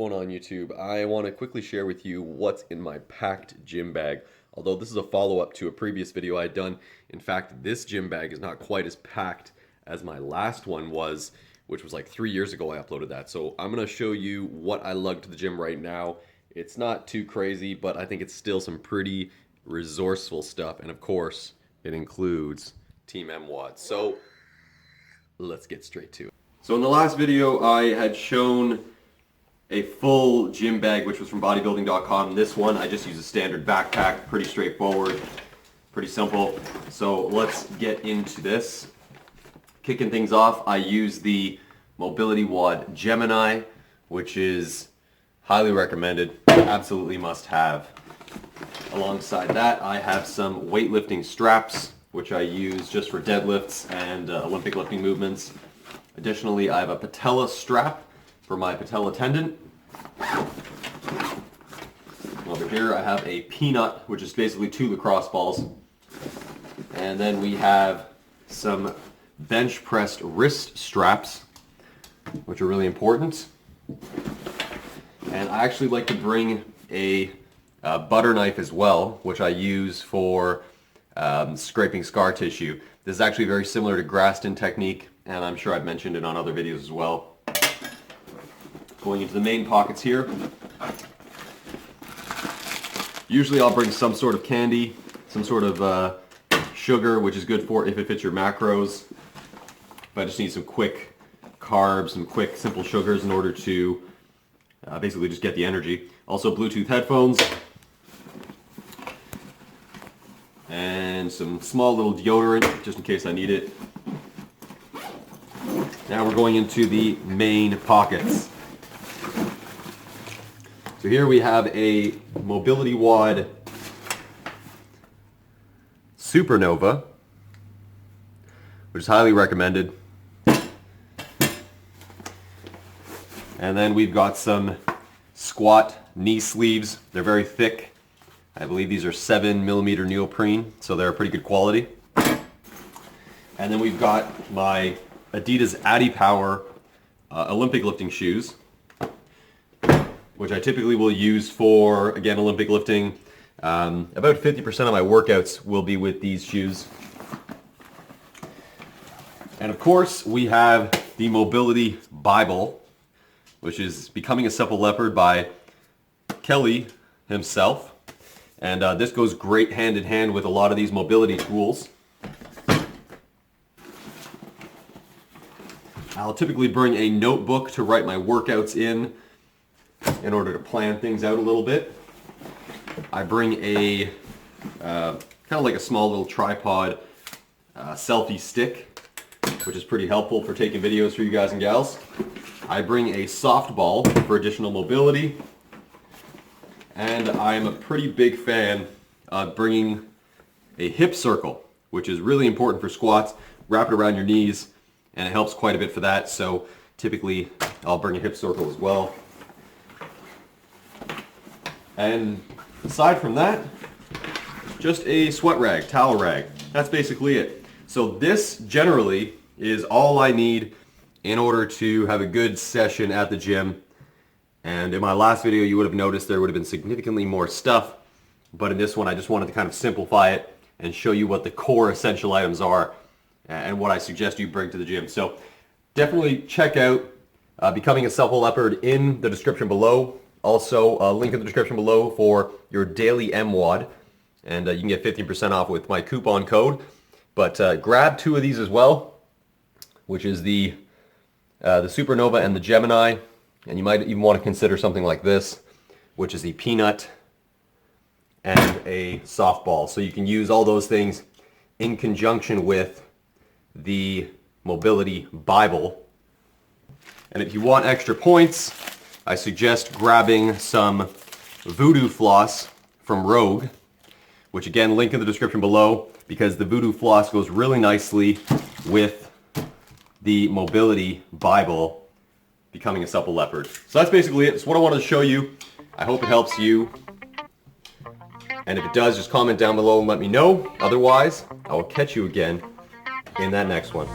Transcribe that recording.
going on, YouTube? I want to quickly share with you what's in my packed gym bag. Although this is a follow-up to a previous video I had done. In fact, this gym bag is not quite as packed as my last one was, which was like 3 years ago I uploaded that. So I'm going to show you what I lug to the gym right now. It's not too crazy, but I think it's still some pretty resourceful stuff. And of course, it includes Team MWOD. So let's get straight to it. So in the last video, I had shown a full gym bag, which was from bodybuilding.com. This one, I just use a standard backpack, pretty straightforward, pretty simple. So let's get into this. Kicking things off, I use the MWOD Gemini, which is highly recommended, absolutely must have. Alongside that, I have some weightlifting straps, which I use just for deadlifts and Olympic lifting movements. Additionally, I have a patella strap for my patella tendon. Over here I have a peanut, which is basically 2 lacrosse balls. And then we have some bench pressed wrist straps, which are really important. And I actually like to bring a butter knife as well, which I use for scraping scar tissue. This is actually very similar to Graston technique, and I'm sure I've mentioned it on other videos as well. Going into the main pockets here. Usually I'll bring some sort of candy, some sort of sugar, which is good for if it fits your macros. But I just need some quick carbs, some quick simple sugars in order to basically just get the energy. Also Bluetooth headphones. And some small little deodorant, just in case I need it. Now we're going into the main pockets. So here we have a MWOD Supernova, which is highly recommended. And then we've got some squat knee sleeves. They're very thick. I believe these are 7mm neoprene, so they're pretty good quality. And then we've got my Adidas AdiPower Olympic lifting shoes, which I typically will use for, again, Olympic lifting. About 50% of my workouts will be with these shoes. And of course, we have the Mobility Bible, which is Becoming a Supple Leopard by Kelly himself. And this goes great hand in hand with a lot of these mobility tools. I'll typically bring a notebook to write my workouts in order to plan things out a little bit. I bring a kind of like a small little tripod selfie stick, which is pretty helpful for taking videos for you guys and gals. I bring a softball for additional mobility. And I'm a pretty big fan of bringing a hip circle, which is really important for squats. Wrap it around your knees, and it helps quite a bit for that. So typically, I'll bring a hip circle as well. And aside from that, just a sweat rag, towel rag. That's basically it. So this generally is all I need in order to have a good session at the gym. And in my last video, you would have noticed there would have been significantly more stuff. But in this one, I just wanted to kind of simplify it and show you what the core essential items are and what I suggest you bring to the gym. So definitely check out Becoming a Supple Leopard in the description below. Also, a link in the description below for your daily MWOD. And you can get 15% off with my coupon code. But grab 2 of these as well, which is the Supernova and the Gemini. And you might even want to consider something like this, which is the peanut and a softball. So you can use all those things in conjunction with the Mobility Bible. And if you want extra points, I suggest grabbing some Voodoo Floss from Rogue, which again, link in the description below, because the Voodoo Floss goes really nicely with the Mobility Bible, Becoming a Supple Leopard. So that's basically it. That's what I wanted to show you. I hope it helps you. And if it does, just comment down below and let me know. Otherwise, I will catch you again in that next one.